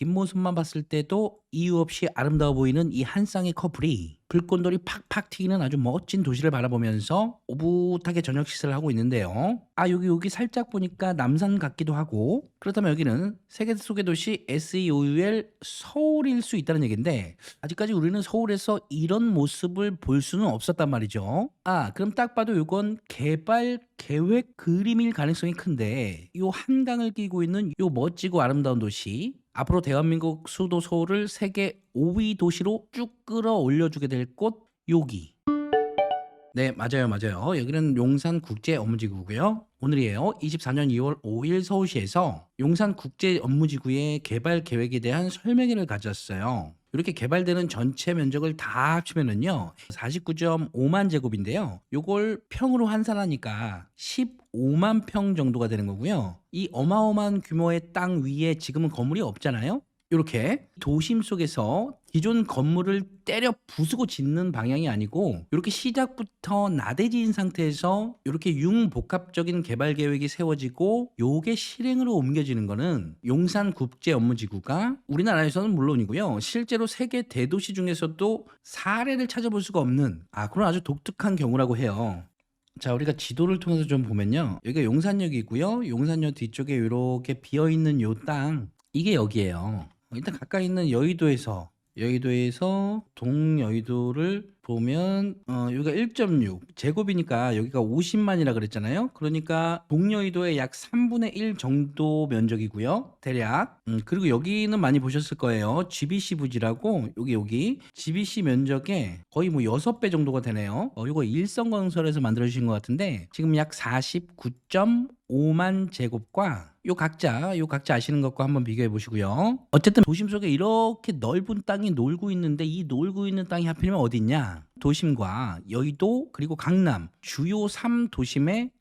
뒷모습만 봤을 때도 이유 없이 아름다워 보이는 이 한 쌍의 커플이 불꽃놀이 팍팍 튀기는 아주 멋진 도시를 바라보면서 오붓하게 저녁 식사를 하고 있는데요. 아, 여기 살짝 보니까 남산 같기도 하고, 그렇다면 여기는 세계 속의 도시 SEOUL 서울일 수 있다는 얘기인데, 아직까지 우리는 서울에서 이런 모습을 볼 수는 없었단 말이죠. 아, 그럼 딱 봐도 이건 개발 계획 그림일 가능성이 큰데, 요 한강을 끼고 있는 요 멋지고 아름다운 도시, 앞으로 대한민국 수도 서울을 세계 5위 도시로 쭉 끌어올려주게 될 곳, 여기. 네, 맞아요. 여기는 용산국제업무지구고요. 오늘이에요. 24년 2월 5일 서울시에서 용산국제업무지구의 개발 계획에 대한 설명회를 가졌어요. 이렇게 개발되는 전체 면적을 다 합치면은요, 49.5만 제곱인데요. 요걸 평으로 환산하니까 15만 평 정도가 되는 거고요. 이 어마어마한 규모의 땅 위에 지금은 건물이 없잖아요. 이렇게 도심 속에서 기존 건물을 때려 부수고 짓는 방향이 아니고, 이렇게 시작부터 나대지인 상태에서 이렇게 융복합적인 개발 계획이 세워지고 요게 실행으로 옮겨지는 거는 용산국제업무지구가 우리나라에서는 물론이고요, 실제로 세계 대도시 중에서도 사례를 찾아볼 수가 없는 그런 아주 독특한 경우라고 해요. 자, 우리가 지도를 통해서 좀 보면요, 여기가 용산역이고요. 용산역 뒤쪽에 이렇게 비어있는 요 땅, 이게 여기예요. 일단 가까이 있는 여의도에서 동여의도를 보면 여기가 1.6 제곱이니까 여기가 50만이라 그랬잖아요. 그러니까 동여의도의 약 3분의 1 정도 면적이고요, 대략. 그리고 여기는 많이 보셨을 거예요. GBC 부지라고, 여기 GBC 면적의 거의 뭐 6배 정도가 되네요. 이거 일성건설에서 만들어 주신 것 같은데, 지금 약 49.5만 제곱과 요 각자 아시는 것과 한번 비교해 보시고요. 어쨌든 도심 속에 이렇게 넓은 땅이 놀고 있는데, 이 놀고 있는 땅이 하필이면 어디 있냐? 도심과 여의도 그리고 강남 주요 3도심의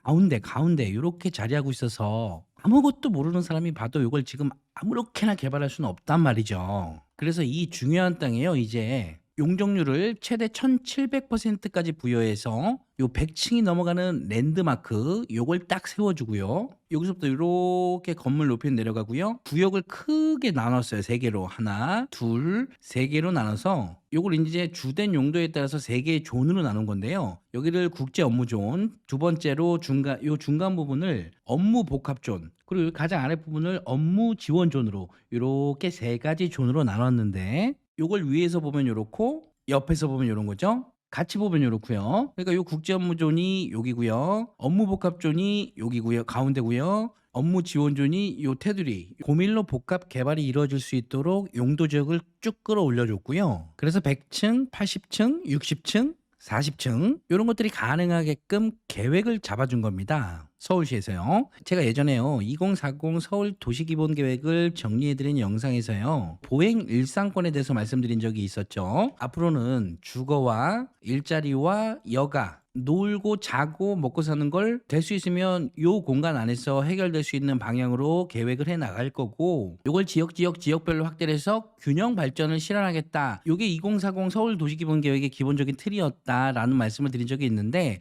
가운데 이렇게 자리하고 있어서 아무것도 모르는 사람이 봐도 이걸 지금 아무렇게나 개발할 수는 없단 말이죠. 그래서 이 중요한 땅에요, 이제 용적률을 최대 1700%까지 부여해서 요 100층이 넘어가는 랜드마크 요걸 딱 세워주고요. 여기서부터 이렇게 건물 높이는 내려가고요. 구역을 크게 나눴어요. 세 개로. 하나, 둘, 세 개로 나눠서 요걸 이제 주된 용도에 따라서 세 개의 존으로 나눈 건데요. 여기를 국제 업무존, 두 번째로 중간 부분을 업무 복합존, 그리고 가장 아래 부분을 업무 지원존으로 이렇게 세 가지 존으로 나눴는데, 요걸 위에서 보면 요렇고 옆에서 보면 요런 거죠. 같이 보면 요렇고요. 그러니까 요 국제업무존이 여기고요. 업무복합존이 여기고요. 가운데고요. 업무지원존이 요 테두리, 고밀로 복합 개발이 이루어질 수 있도록 용도 지역을 쭉 끌어올려 줬고요. 그래서 100층, 80층, 60층, 40층 이런 것들이 가능하게끔 계획을 잡아준 겁니다. 서울시에서요. 제가 예전에요, 2040 서울 도시기본계획을 정리해드린 영상에서요, 보행 일상권에 대해서 말씀드린 적이 있었죠. 앞으로는 주거와 일자리와 여가, 놀고 자고 먹고 사는 걸 될 수 있으면 요 공간 안에서 해결될 수 있는 방향으로 계획을 해 나갈 거고, 요걸 지역별로 확대를 해서 균형 발전을 실현하겠다. 요게 2040 서울 도시기본계획의 기본적인 틀이었다라는 말씀을 드린 적이 있는데,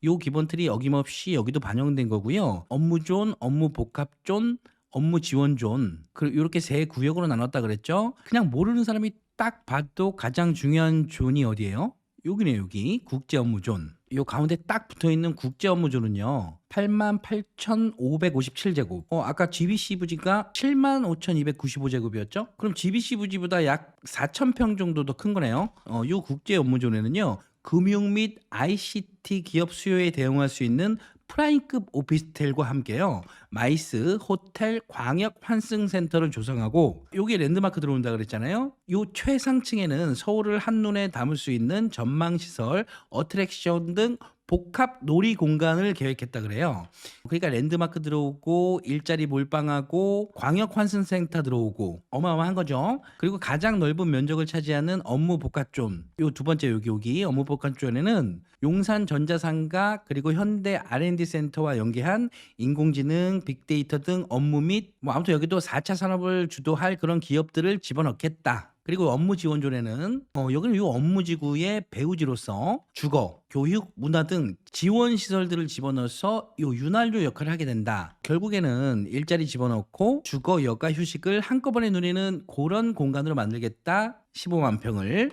요 기본 틀이 어김없이 여기도 반영된 거고요. 업무존, 업무복합존, 업무지원존, 이렇게 세 구역으로 나눴다 그랬죠. 그냥 모르는 사람이 딱 봐도 가장 중요한 존이 어디예요? 여기네요. 여기 국제업무존. 요 가운데 딱 붙어있는 국제업무존은요, 88,557제곱. 아까 GBC 부지가 75,295제곱이었죠? 그럼 GBC 부지보다 약 4,000평 정도 더 큰 거네요. 요 국제업무존에는요, 금융 및 ICT 기업 수요에 대응할 수 있는 프라임급 오피스텔과 함께요, 마이스 호텔 광역 환승센터를 조성하고, 여기에 랜드마크 들어온다 그랬잖아요. 요 최상층에는 서울을 한눈에 담을 수 있는 전망시설, 어트랙션 등 복합 놀이 공간을 계획했다 그래요. 그러니까 랜드마크 들어오고 일자리 몰빵하고 광역 환승센터 들어오고 어마어마한 거죠. 그리고 가장 넓은 면적을 차지하는 업무 복합존, 요 두 번째 여기 업무 복합존에는 용산 전자상가 그리고 현대 R&D 센터와 연계한 인공지능, 빅데이터 등 업무 및 아무튼 여기도 4차 산업을 주도할 그런 기업들을 집어넣겠다. 그리고 업무 지원존에는 여기는 요 업무지구의 배우지로서 주거, 교육, 문화 등 지원 시설들을 집어넣어서 요 윤활유 역할을 하게 된다. 결국에는 일자리 집어넣고 주거, 여가, 휴식을 한꺼번에 누리는 그런 공간으로 만들겠다. 15만 평을.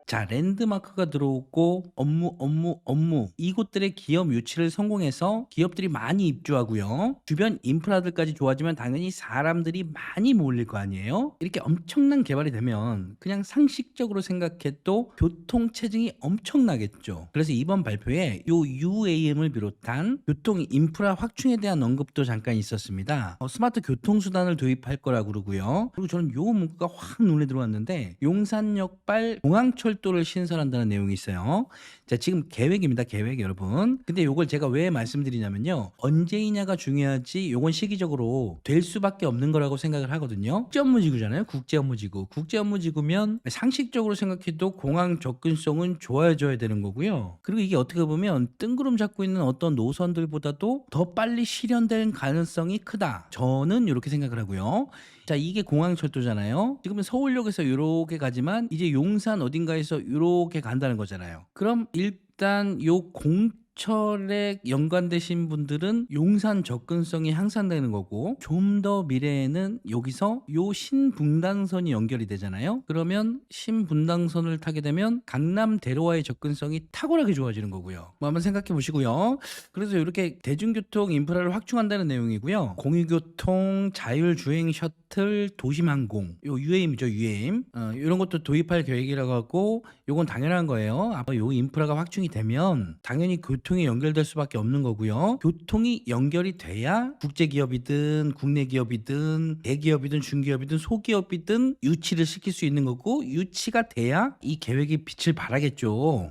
자, 랜드마크가 들어오고 업무 이곳들의 기업 유치를 성공해서 기업들이 많이 입주하고요. 주변 인프라들까지 좋아지면 당연히 사람들이 많이 몰릴 거 아니에요. 이렇게 엄청난 개발이 되면 그냥 상식적으로 생각해도 교통 체증이 엄청나겠죠. 그래서 이번 발표에 요 UAM을 비롯한 교통 인프라 확충에 대한 언급도 잠깐 있었습니다. 스마트 교통수단을 도입할 거라고 그러고요. 그리고 저는 요 문구가 확 눈에 들어왔는데 용산역발 공항철도를 신설한다는 내용이 있어요. 자, 지금 계획입니다. 계획 여러분. 근데 요걸 제가 왜 말씀드리냐면요. 언제이냐가 중요하지 요건 시기적으로 될 수밖에 없는 거라고 생각을 하거든요. 국제업무지구잖아요. 국제업무지구. 국제업무지구면 상식적으로 생각해도 공항 접근성은 좋아져야 되는 거고요. 그리고 이게 어떻게 보면 뜬구름 잡고 있는 어떤 노선들보다도 더 빨리 실현될 가능성이 크다. 저는 이렇게 생각을 하고요. 자, 이게 공항철도잖아요. 지금은 서울역에서 이렇게 가지만 이제 용산 어딘가에서 이렇게 간다는 거잖아요. 그럼 일단 요 공철에 연관되신 분들은 용산 접근성이 향상되는 거고, 좀 더 미래에는 여기서 요 신분당선이 연결이 되잖아요. 그러면 신분당선을 타게 되면 강남 대로와의 접근성이 탁월하게 좋아지는 거고요. 뭐 한번 생각해 보시고요. 그래서 이렇게 대중교통 인프라를 확충한다는 내용이고요. 공유교통, 자율주행 셔틀, 도심항공, 요 UAM이죠, UAM. 이런 것도 도입할 계획이라고 하고, 요건 당연한 거예요. 앞으로 요 인프라가 확충이 되면 당연히 교통이 연결될 수밖에 없는 거고요. 교통이 연결이 돼야 국제기업이든 국내 기업이든 대기업이든 중기업이든 소기업이든 유치를 시킬 수 있는 거고, 유치가 돼야 이 계획이 빛을 발하겠죠.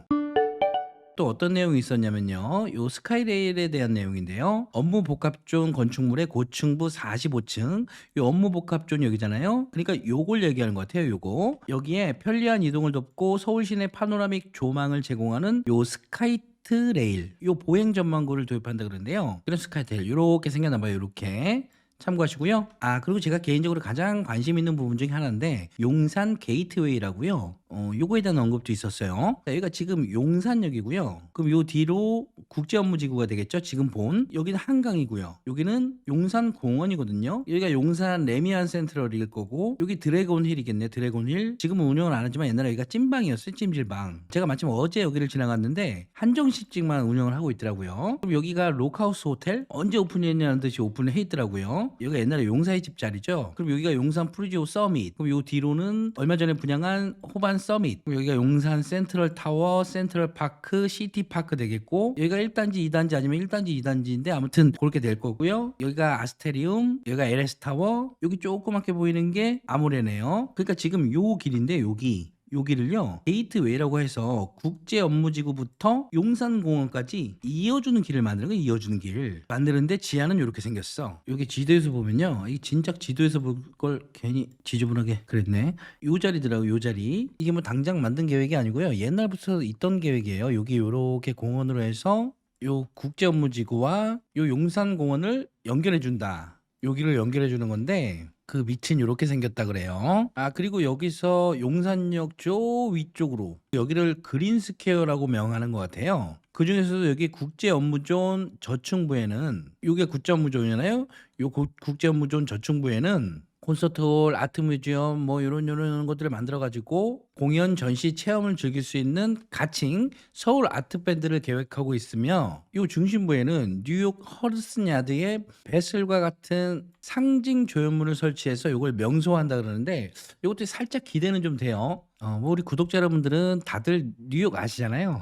또 어떤 내용이 있었냐면요. 요 스카이레일에 대한 내용인데요. 업무 복합존 건축물의 고층부 45층. 요 업무 복합존 여기잖아요. 그러니까 요걸 얘기하는 것 같아요. 요거. 여기에 편리한 이동을 돕고 서울 시내 파노라믹 조망을 제공하는 요 스카이트 레일. 요 보행 전망구를 도입한다 그러는데요. 그런 스카이트 레일 요렇게 생겨나 봐요. 요렇게. 참고하시고요. 그리고 제가 개인적으로 가장 관심 있는 부분 중에 하나인데 용산 게이트웨이라고요. 요거에 대한 언급도 있었어요. 자, 여기가 지금 용산역이고요. 그럼 요 뒤로 국제업무지구가 되겠죠. 지금 본 여기는 한강이고요. 여기는 용산공원이거든요. 여기가 용산 레미안 센트럴일 거고, 여기 드래곤힐이겠네. 드래곤힐. 지금은 운영을 안 하지만 옛날에 여기가 찜방이었어요. 찜질방. 제가 마침 어제 여기를 지나갔는데 한정식직만 운영을 하고 있더라고요. 그럼 여기가 록하우스 호텔 언제 오픈했냐는 듯이 오픈을 해 있더라고요. 여기가 옛날에 용사의 집 자리죠. 그럼 여기가 용산 프리지오 서밋. 그럼 요 뒤로는 얼마 전에 분양한 호반 서밋. 그럼 여기가 용산 센트럴 타워, 센트럴 파크, 시티 파크 되겠고, 여기가 1단지, 2단지 아니면 1단지, 2단지인데 아무튼 그렇게 될 거고요. 여기가 아스테리움, 여기가 LS 타워, 여기 조그맣게 보이는 게 아모레네요. 그러니까 지금 요 길인데 여기를요 게이트웨이라고 해서 국제업무지구부터 용산공원까지 이어주는 길을 만드는 거. 이어주는 길 만드는데 지하는 이렇게 생겼어. 여기 지도에서 보면요, 이 진작 지도에서 볼 걸 괜히 지저분하게 그랬네. 요 자리더라고. 요 자리. 이게 뭐 당장 만든 계획이 아니고요, 옛날부터 있던 계획이에요. 여기 요렇게 공원으로 해서 요 국제업무지구와 요 용산공원을 연결해 준다. 여기를 연결해 주는 건데 그 밑은 이렇게 생겼다 그래요. 그리고 여기서 용산역 저 위쪽으로 여기를 그린스퀘어라고 명하는 것 같아요. 그 중에서도 여기 국제업무존 저층부에는, 요게 국제업무존이잖아요. 요 국제업무존 저층부에는 콘서트홀, 아트뮤지엄 뭐 이런 것들을 만들어 가지고 공연, 전시, 체험을 즐길 수 있는 가칭 서울 아트밴드를 계획하고 있으며, 이 중심부에는 뉴욕 허드슨 야드의 베슬과 같은 상징 조형물을 설치해서 이걸 명소화한다 그러는데, 이것도 살짝 기대는 좀 돼요. 뭐 우리 구독자 여러분들은 다들 뉴욕 아시잖아요.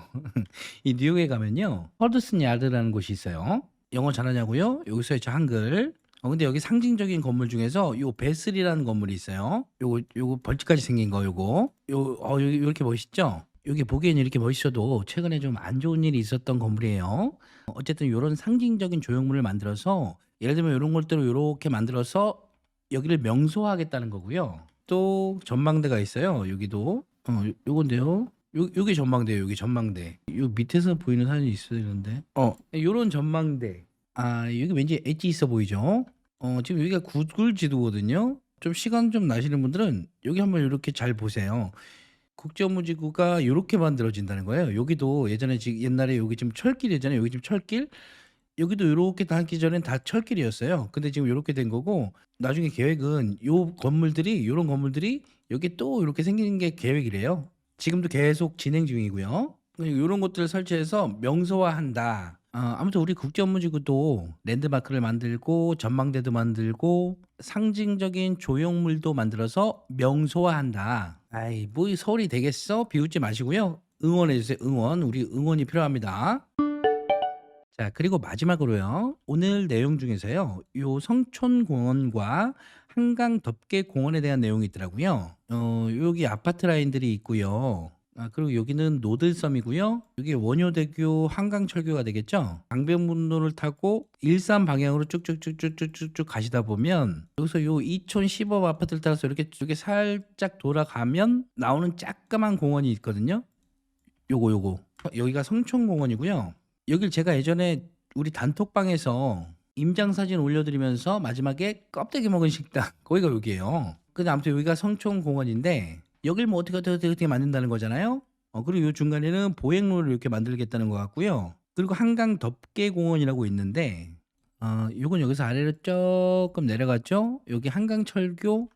이 뉴욕에 가면요, 허드슨 야드라는 곳이 있어요. 영어 잘하냐고요? 여기서 있죠, 한글. 근데 여기 상징적인 건물 중에서 요 베슬이라는 건물이 있어요. 요거 벌집같이 생긴 거, 여기 이렇게 멋있죠? 여기 보기에는 이렇게 멋있어도 최근에 좀 안 좋은 일이 있었던 건물이에요. 어쨌든 이런 상징적인 조형물을 만들어서, 예를 들면 이런 것들을 이렇게 만들어서 여기를 명소화하겠다는 거고요. 또 전망대가 있어요. 여기도 요건데요. 요게 전망대예요. 여기 전망대. 요 밑에서 보이는 사진이 있어야 되는데. 요런 전망대. 여기 왠지 엣지 있어 보이죠? 지금 여기가 구글 지도거든요. 좀 시간 좀 나시는 분들은 여기 한번 이렇게 잘 보세요. 국제업무지구가 요렇게 만들어진다는 거예요. 여기도 예전에 옛날에 여기 지금 철길이잖아요. 여기 지금 철길. 여기도 요렇게 닿기 전엔 다 철길이었어요. 근데 지금 요렇게 된 거고 나중에 계획은 요 건물들이 요런 건물들이 여기 또 요렇게 생기는 게 계획이래요. 지금도 계속 진행 중이고요. 요런 것들을 설치해서 명소화한다. 아무튼 우리 국제업무지구도 랜드마크를 만들고 전망대도 만들고 상징적인 조형물도 만들어서 명소화한다. 아이 뭐 서울이 되겠어? 비웃지 마시고요. 응원해 주세요. 응원. 우리 응원이 필요합니다. 자, 그리고 마지막으로요. 오늘 내용 중에서요. 요 성촌공원과 한강 덮개공원에 대한 내용이 있더라고요. 여기 아파트 라인들이 있고요. 그리고 여기는 노들섬이고요. 여기 원효대교 한강철교가 되겠죠. 강변북로를 타고 일산 방향으로 쭉쭉쭉쭉쭉쭉 가시다 보면 여기서 요 이촌 시범 아파트를 따라서 이렇게 살짝 돌아가면 나오는 작그만 공원이 있거든요. 요거 여기가 성촌공원이고요. 여길 제가 예전에 우리 단톡방에서 임장 사진 올려드리면서 마지막에 껍데기 먹은 식당 거기가 여기예요. 근데 아무튼 여기가 성촌공원인데 여길 뭐 어떻게 만든다는 거잖아요. 그리고 요 중간에는 보행로를 이렇게 만들겠다는 것 같고요. 그리고 한강 덮개공원이라고 있는데 요건 여기서 아래로 조금 내려갔죠. 여기 한강철교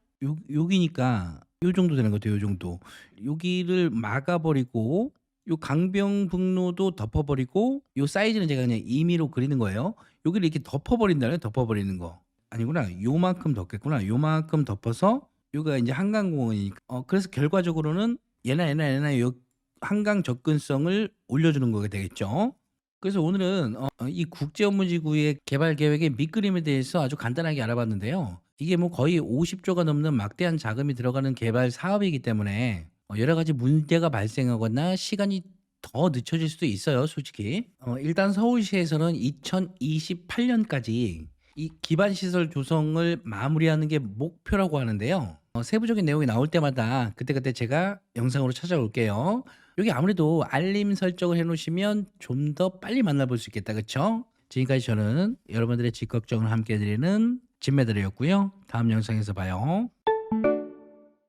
여기니까 요 정도 되는 것 같아요. 요 정도. 여기를 막아버리고 요 강변북로도 덮어버리고 요 사이즈는 제가 그냥 임의로 그리는 거예요. 여기를 이렇게 덮어버린다는 덮어버리는 거 아니구나. 요만큼 덮겠구나. 요만큼 덮어서 요가 이제 한강공원이니까 그래서 결과적으로는 얘나 요 한강 접근성을 올려주는 거가 되겠죠. 그래서 오늘은 이 국제업무지구의 개발 계획의 밑그림에 대해서 아주 간단하게 알아봤는데요. 이게 뭐 거의 50조가 넘는 막대한 자금이 들어가는 개발 사업이기 때문에 여러 가지 문제가 발생하거나 시간이 더 늦춰질 수도 있어요, 솔직히. 일단 서울시에서는 2028년까지 이 기반 시설 조성을 마무리하는 게 목표라고 하는데요. 세부적인 내용이 나올 때마다 그때그때 제가 영상으로 찾아올게요. 여기 아무래도 알림 설정을 해놓으시면 좀 더 빨리 만나볼 수 있겠다, 그쵸? 지금까지 저는 여러분들의 집 걱정을 함께 해드리는 진매들이었고요. 다음 영상에서 봐요.